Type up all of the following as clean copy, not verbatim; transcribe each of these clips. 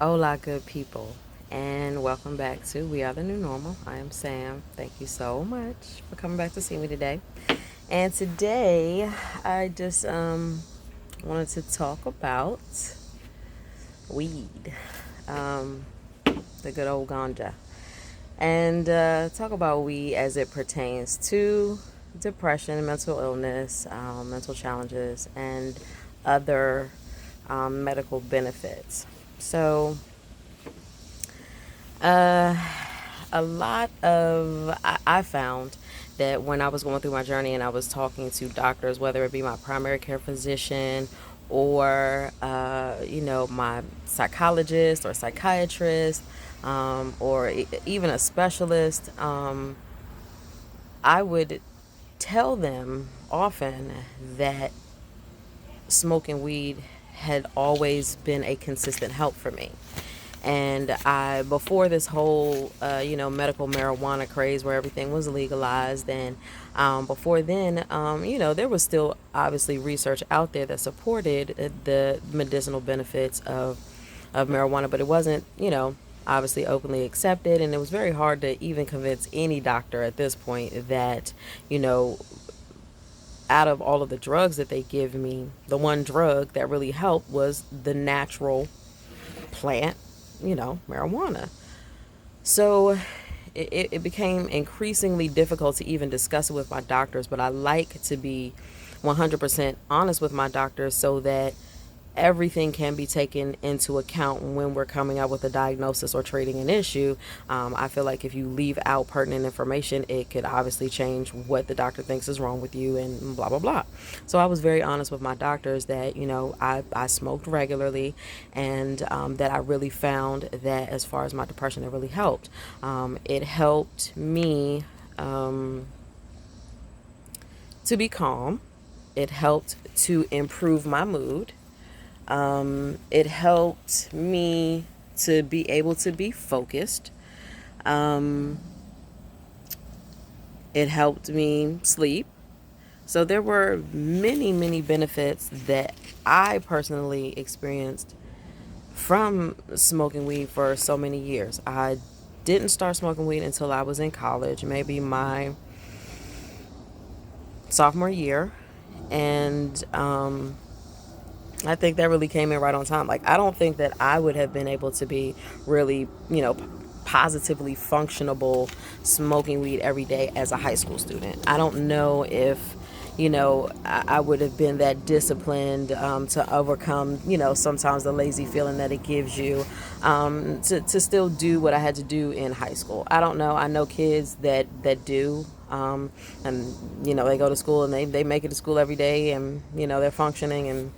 Hola, good people, and welcome back to We Are the New Normal. I am Sam. Thank you so much for coming back to see me today. And today, I just wanted to talk about weed, um, the good old ganja, and talk about weed as it pertains to depression, mental illness, mental challenges, and other medical benefits. So, Uh, a lot of I found that when I was going through my journey and I was talking to doctors, whether it be my primary care physician or my psychologist or psychiatrist, or even a specialist, I would tell them often that smoking weed had always been a consistent help for me. And before this whole, medical marijuana craze where everything was legalized, and before then, there was still obviously research out there that supported the medicinal benefits of marijuana, but it wasn't, obviously openly accepted. And it was very hard to even convince any doctor at this point that, out of all of the drugs that they give me, the one drug that really helped was the natural plant, marijuana. So it became increasingly difficult to even discuss it with my doctors, but I like to be 100% honest with my doctors so that everything can be taken into account when we're coming up with a diagnosis or treating an issue. I feel like if you leave out pertinent information, it could obviously change what the doctor thinks is wrong with you and blah, blah, blah. So I was very honest with my doctors that, I smoked regularly, and that I really found that as far as my depression, it really helped. It helped me to be calm. It helped to improve my mood. It helped me to be able to be focused. Um, it helped me sleep. So there were many, many benefits that I personally experienced from smoking weed for so many years. I didn't start smoking weed until I was in college, maybe my sophomore year. And I think that really came in right on time. Like, I don't think that I would have been able to be really, positively functionable smoking weed every day as a high school student. I don't know if, I would have been that disciplined to overcome, sometimes the lazy feeling that it gives you, to still do what I had to do in high school. I don't know. I know kids that do. And, they go to school and they make it to school every day, and, they're functioning, and,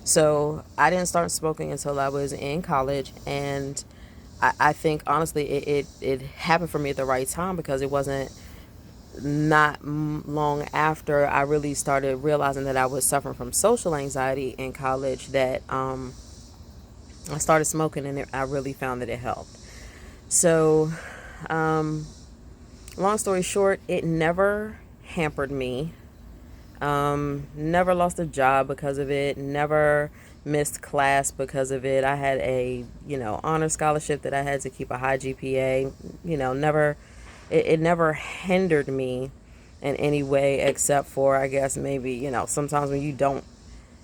so I didn't start smoking until I was in college. And I think honestly it happened for me at the right time, because it wasn't not long after I really started realizing that I was suffering from social anxiety in college that I started smoking, and I really found that it helped. So long story short, it never hampered me. Never lost a job because of it. Never missed class because of it. I had a, honor scholarship that I had to keep a high GPA. Never, it never hindered me in any way, except for, I guess, maybe, sometimes when you don't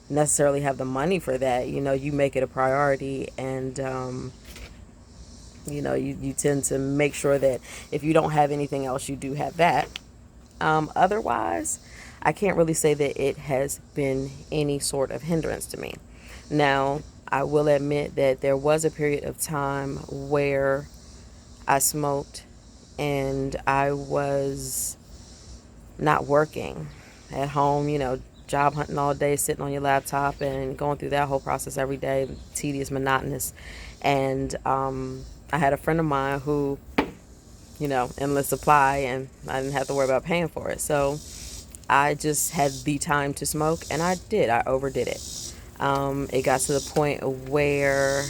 necessarily have the money for that, you make it a priority. And, you tend to make sure that if you don't have anything else, you do have that. Otherwise, I can't really say that it has been any sort of hindrance to me. Now, I will admit that there was a period of time where I smoked and I was not working at home, job hunting all day, sitting on your laptop and going through that whole process every day, tedious, monotonous. And I had a friend of mine who, endless supply, and I didn't have to worry about paying for it. So I just had the time to smoke, and I did. I overdid it. It got to the point where,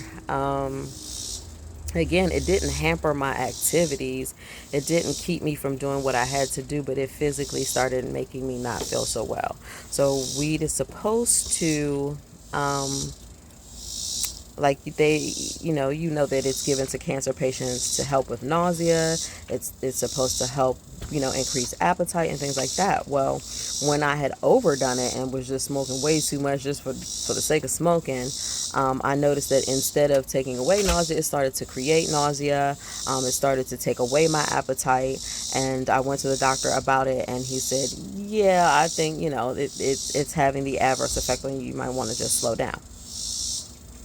again, it didn't hamper my activities. It didn't keep me from doing what I had to do, but it physically started making me not feel so well. So weed is supposed to like that it's given to cancer patients to help with nausea. It's supposed to help, increase appetite and things like that. Well, when I had overdone it and was just smoking way too much just for the sake of smoking, I noticed that instead of taking away nausea, it started to create nausea. It started to take away my appetite, and I went to the doctor about it, and he said, yeah, I think, it's having the adverse effect on you. You might want to just slow down.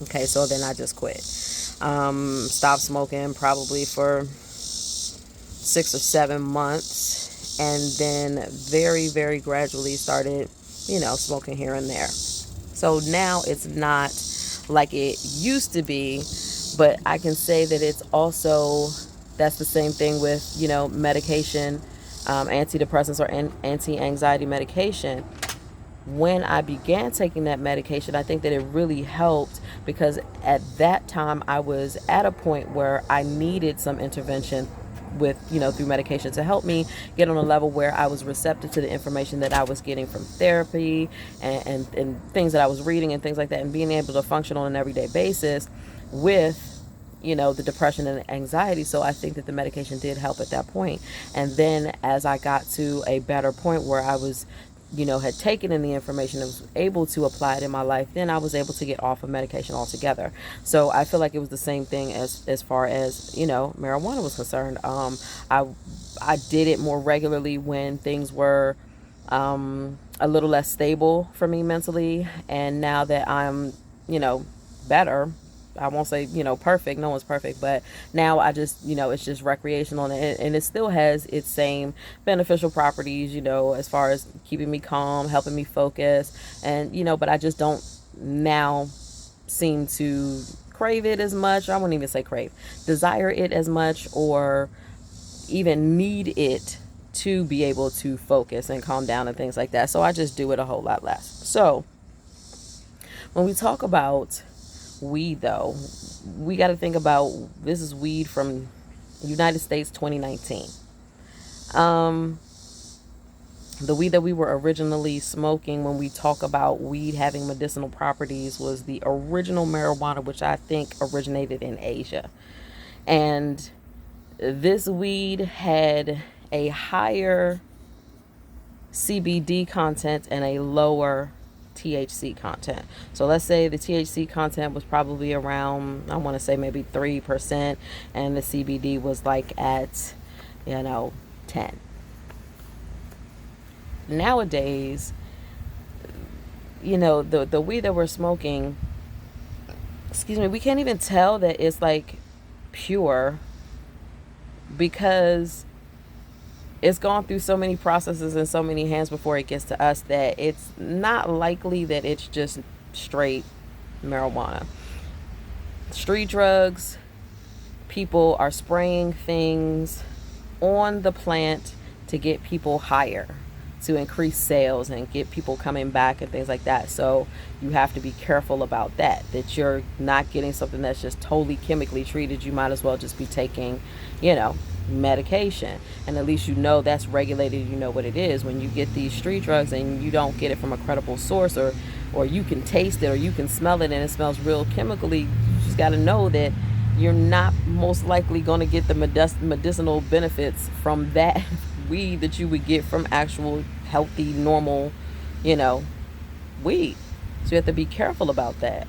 Okay, so then I just quit. Stopped smoking probably for 6 or 7 months, and then very, very gradually started, smoking here and there. So now it's not like it used to be, but I can say that it's also, that's the same thing with, medication, antidepressants or anti-anxiety medication. When I began taking that medication, I think that it really helped, because at that time I was at a point where I needed some intervention with, through medication to help me get on a level where I was receptive to the information that I was getting from therapy and things that I was reading and things like that, and being able to function on an everyday basis with, the depression and anxiety. So I think that the medication did help at that point. And then as I got to a better point where I was, had taken in the information and was able to apply it in my life, then I was able to get off of medication altogether. So I feel like it was the same thing as far as, marijuana was concerned. I did it more regularly when things were a little less stable for me mentally. And now that I'm, better, I won't say, perfect. No one's perfect. But now I just, it's just recreational, and it still has its same beneficial properties, as far as keeping me calm, helping me focus. And, but I just don't now seem to crave it as much. I wouldn't even say crave, desire it as much, or even need it to be able to focus and calm down and things like that. So I just do it a whole lot less. So when we talk about weed, though, we got to think about, this is weed from United States 2019. The weed that we were originally smoking, when we talk about weed having medicinal properties, was the original marijuana, which I think originated in Asia. And this weed had a higher CBD content and a lower THC content. So let's say the THC content was probably around, I want to say maybe 3%, and the CBD was like at 10. Nowadays, the weed that we're smoking, we can't even tell that it's like pure, because it's gone through so many processes and so many hands before it gets to us, that it's not likely that it's just straight marijuana. Street drugs, people are spraying things on the plant to get people higher, to increase sales and get people coming back and things like that. So you have to be careful about that you're not getting something that's just totally chemically treated. You might as well just be taking, medication, and at least that's regulated. What it is. When you get these street drugs and you don't get it from a credible source, or you can taste it or you can smell it and it smells real chemically, you just got to know that you're not most likely going to get the medicinal benefits from that weed that you would get from actual healthy, normal, weed. So you have to be careful about that.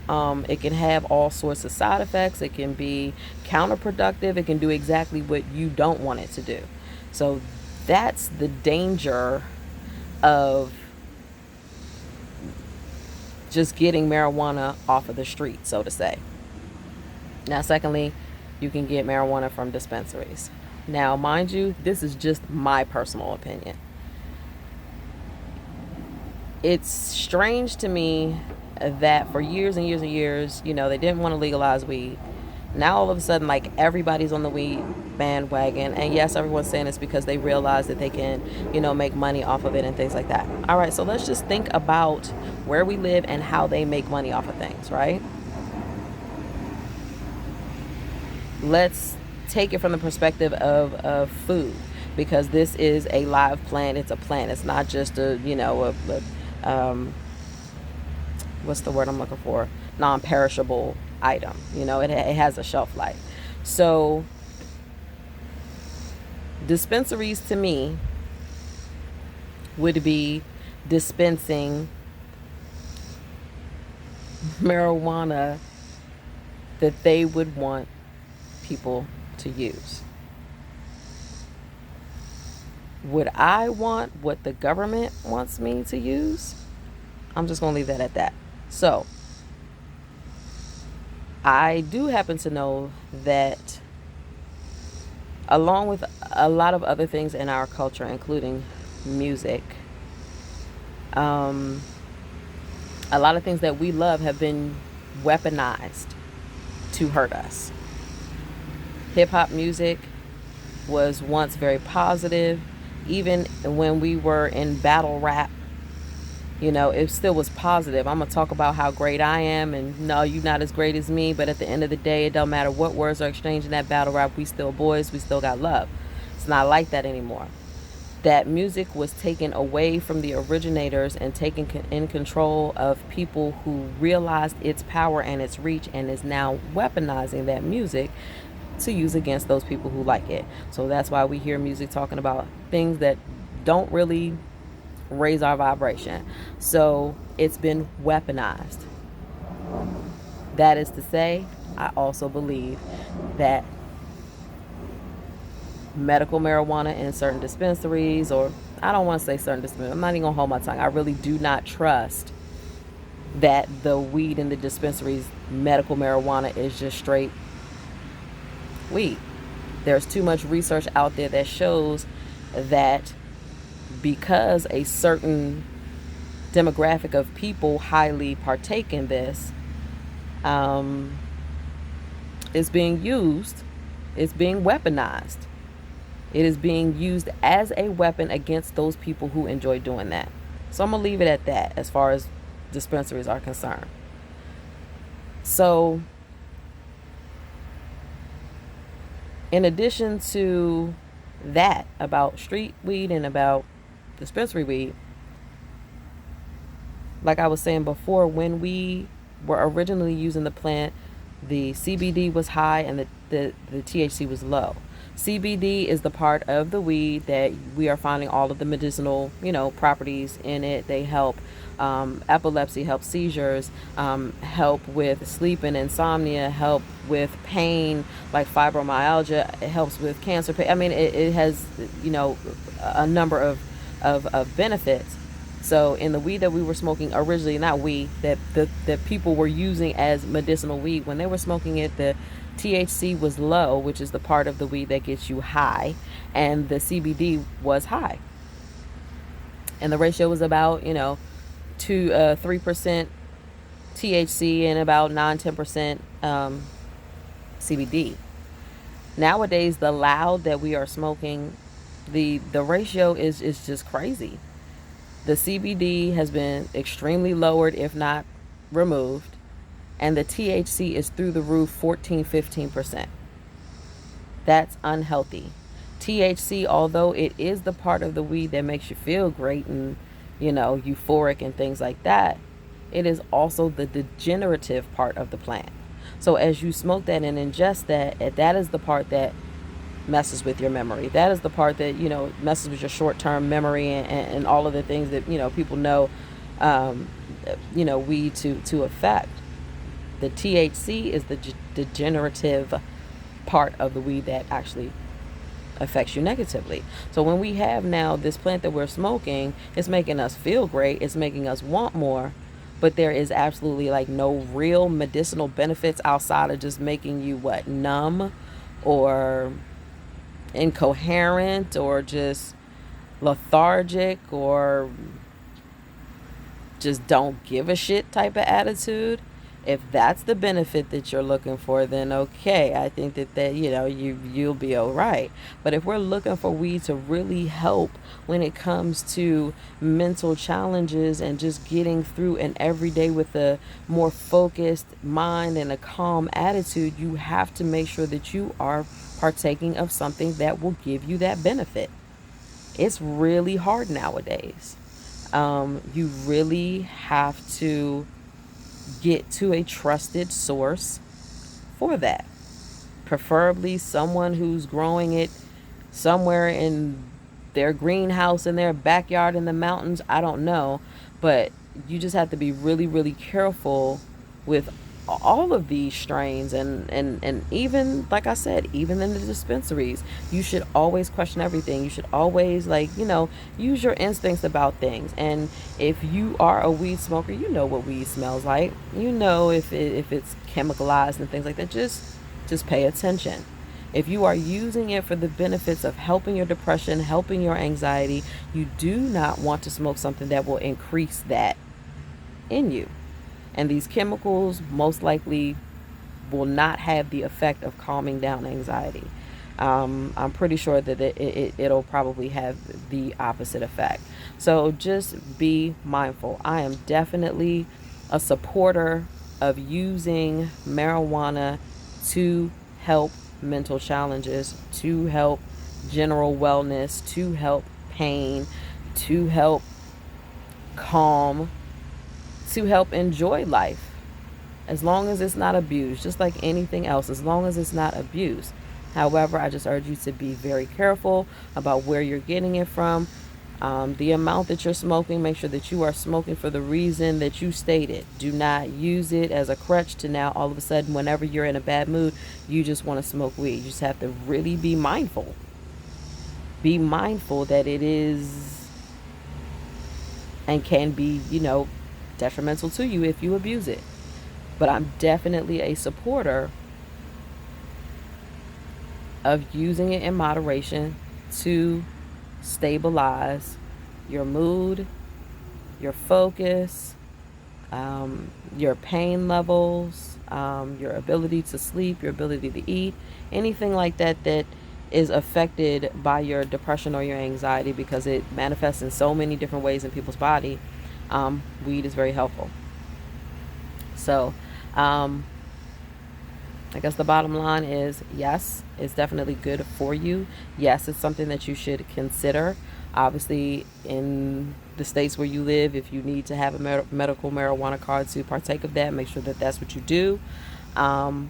It can have all sorts of side effects. It can be counterproductive. It can do exactly what you don't want it to do. So that's the danger of just getting marijuana off of the street, so to say. Now, secondly, you can get marijuana from dispensaries. Now, mind you, this is just my personal opinion. It's strange to me that for years and years and years, they didn't want to legalize weed. Now all of a sudden, like, everybody's on the weed bandwagon. And yes, everyone's saying it's because they realize that they can, make money off of it and things like that. All right, so let's just think about where we live and how they make money off of things, right? Let's take it from the perspective of food, because this is a live plant. It's a plant. It's not just what's the word I'm looking for? Non-perishable item. It has a shelf life. So dispensaries to me would be dispensing marijuana that they would want people to use. Would I want what the government wants me to use? I'm just going to leave that at that. So, I do happen to know that, along with a lot of other things in our culture, including music, a lot of things that we love have been weaponized to hurt us. Hip-hop music was once very positive. Even when we were in battle rap, it still was positive. I'm going to talk about how great I am, and no, you're not as great as me, but at the end of the day, it don't matter what words are exchanged in that battle rap, we still boys, we still got love. It's not like that anymore. That music was taken away from the originators and taken in control of people who realized its power and its reach, and is now weaponizing that music to use against those people who like it. So that's why we hear music talking about things that don't really raise our vibration. So it's been weaponized. That is to say, I also believe that medical marijuana in certain dispensaries, or I don't want to say certain dispensaries, I'm not even gonna hold my tongue. I really do not trust that the weed in the dispensaries, medical marijuana, is just straight weed. There's too much research out there that shows that because a certain demographic of people highly partake in this, is being used, it's being weaponized. It is being used as a weapon against those people who enjoy doing that. So I'm going to leave it at that as far as dispensaries are concerned. So, in addition to that about street weed and about dispensary weed, like I was saying before, when we were originally using the plant, the CBD was high and the THC was low. CBD is the part of the weed that we are finding all of the medicinal, properties in it. They help epilepsy, help seizures, help with sleep and insomnia, help with pain like fibromyalgia. It helps with cancer pain. I mean, it has, a number of benefits. So in the weed that we were smoking originally, not we, that people were using as medicinal weed, when they were smoking it, the THC was low, which is the part of the weed that gets you high, and the CBD was high. And the ratio was about, 3% THC and about 9-10% CBD. Nowadays, the loud that we are smoking, the ratio is just crazy. The CBD has been extremely lowered, if not removed, and the THC is through the roof, 14-15%. That's unhealthy. THC, although it is the part of the weed that makes you feel great and, euphoric and things like that, it is also the degenerative part of the plant. So as you smoke that and ingest that, that is the part that messes with your memory. That is the part that, messes with your short-term memory and all of the things that, people know, weed to affect. The THC is the degenerative part of the weed that actually affects you negatively. So when we have now this plant that we're smoking, it's making us feel great, it's making us want more, but there is absolutely no real medicinal benefits outside of just making you numb or incoherent or just lethargic or just don't give a shit type of attitude. If that's the benefit that you're looking for, then okay, I think that you'll be all right. But if we're looking for weed to really help when it comes to mental challenges and just getting through an everyday with a more focused mind and a calm attitude, you have to make sure that you are partaking of something that will give you that benefit. It's really hard nowadays. You really have to get to a trusted source for that. Preferably someone who's growing it somewhere in their greenhouse in their backyard in the mountains. I don't know. But you just have to be really, really careful with all of these strains, and even like I said, even in the dispensaries, you should always question everything. You should always, like, use your instincts about things. And if you are a weed smoker, you know what weed smells like. You know if it's chemicalized and things like that. Just pay attention. If you are using it for the benefits of helping your depression, helping your anxiety, you do not want to smoke something that will increase that in you. And these chemicals most likely will not have the effect of calming down anxiety. I'm pretty sure that it'll probably have the opposite effect. So just be mindful. I am definitely a supporter of using marijuana to help mental challenges, to help general wellness, to help pain, to help calm, to help enjoy life, as long as it's not abused, just like anything else, as long as it's not abused. However, I just urge you to be very careful about where you're getting it from. The amount that you're smoking, make sure that you are smoking for the reason that you stated. Do not use it as a crutch to now all of a sudden, whenever you're in a bad mood, you just want to smoke weed. You just have to really be mindful. Be mindful that it is and can be, detrimental to you if you abuse it. But I'm definitely a supporter of using it in moderation to stabilize your mood, your focus, your pain levels, your ability to sleep, your ability to eat, anything like that that is affected by your depression or your anxiety, because it manifests in so many different ways in people's body. Weed is very helpful. So, I guess the bottom line is, yes, it's definitely good for you. Yes, it's something that you should consider. Obviously, in the states where you live, if you need to have a medical marijuana card to partake of that, make sure that that's what you do. And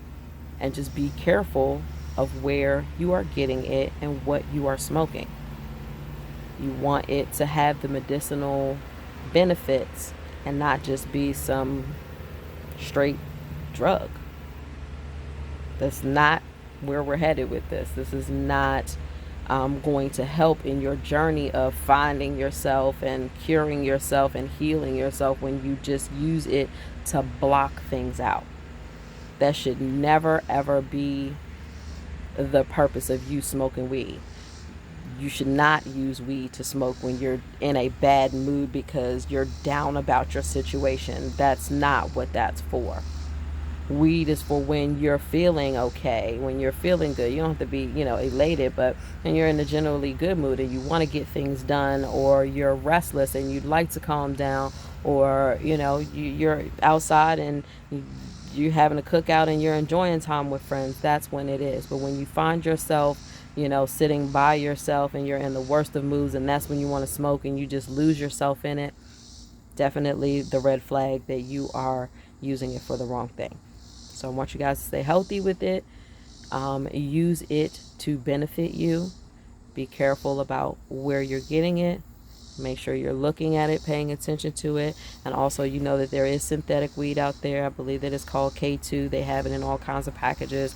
just be careful of where you are getting it and what you are smoking. You want it to have the medicinal benefits and not just be some straight drug. That's not where we're headed with this. This is not going to help in your journey of finding yourself and curing yourself and healing yourself when you just use it to block things out. That should never, ever be the purpose of you smoking weed. You should not use weed to smoke when you're in a bad mood because you're down about your situation. That's not what that's for. Weed is for when you're feeling okay, when you're feeling good. You don't have to be, elated, but when you're in a generally good mood and you want to get things done, or you're restless and you'd like to calm down, or, you're outside and you're having a cookout and you're enjoying time with friends, that's when it is. But when you find yourself, sitting by yourself and you're in the worst of moods, and that's when you want to smoke and you just lose yourself in it, definitely the red flag that you are using it for the wrong thing. So I want you guys to stay healthy with it. Use it to benefit you. Be careful about where you're getting it. Make sure you're looking at it, paying attention to it. And also, that there is synthetic weed out there. I believe that it's called K2. They have it in all kinds of packages.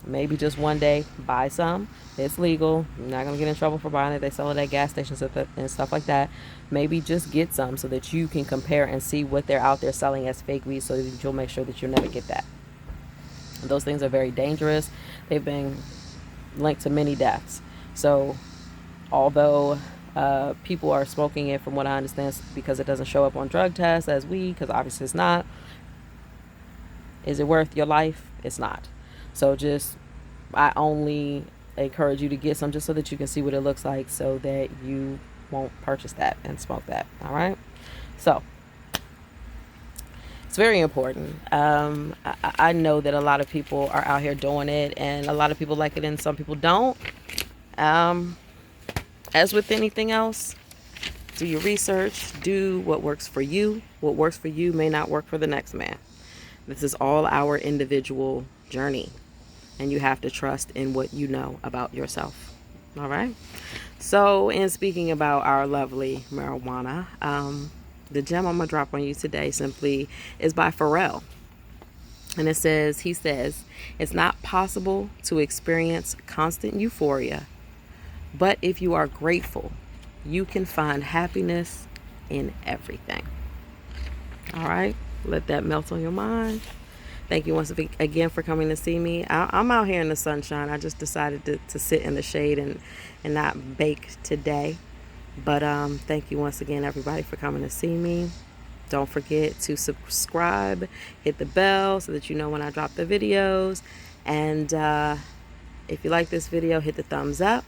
Maybe just one day, buy some. It's legal. You're not going to get in trouble for buying it. They sell it at gas stations and stuff like that. Maybe just get some so that you can compare and see what they're out there selling as fake weed, so that you'll make sure that you'll never get that. Those things are very dangerous. They've been linked to many deaths. So although people are smoking it, from what I understand, because it doesn't show up on drug tests as weed, because obviously it's not, is it worth your life? It's not. So I only encourage you to get some just so that you can see what it looks like, so that you won't purchase that and smoke that. All right. So it's very important. I know that a lot of people are out here doing it, and a lot of people like it and some people don't. As with anything else, do your research, do what works for you. What works for you may not work for the next man. This is all our individual journey, and you have to trust in what you know about yourself. All right. So, in speaking about our lovely marijuana, the gem I'm gonna drop on you today simply is by Pharrell. And he says, it's not possible to experience constant euphoria, but if you are grateful, you can find happiness in everything. All right, let that melt on your mind. Thank you once again for coming to see me. I'm out here in the sunshine. I just decided to sit in the shade and not bake today. But thank you once again, everybody, for coming to see me. Don't forget to subscribe, hit the bell so that you know when I drop the videos. And if you like this video, hit the thumbs up.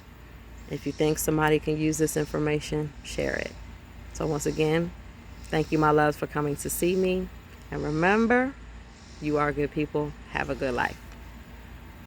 If you think somebody can use this information, share it. So once again, thank you, my loves, for coming to see me. And remember, you are good people. Have a good life.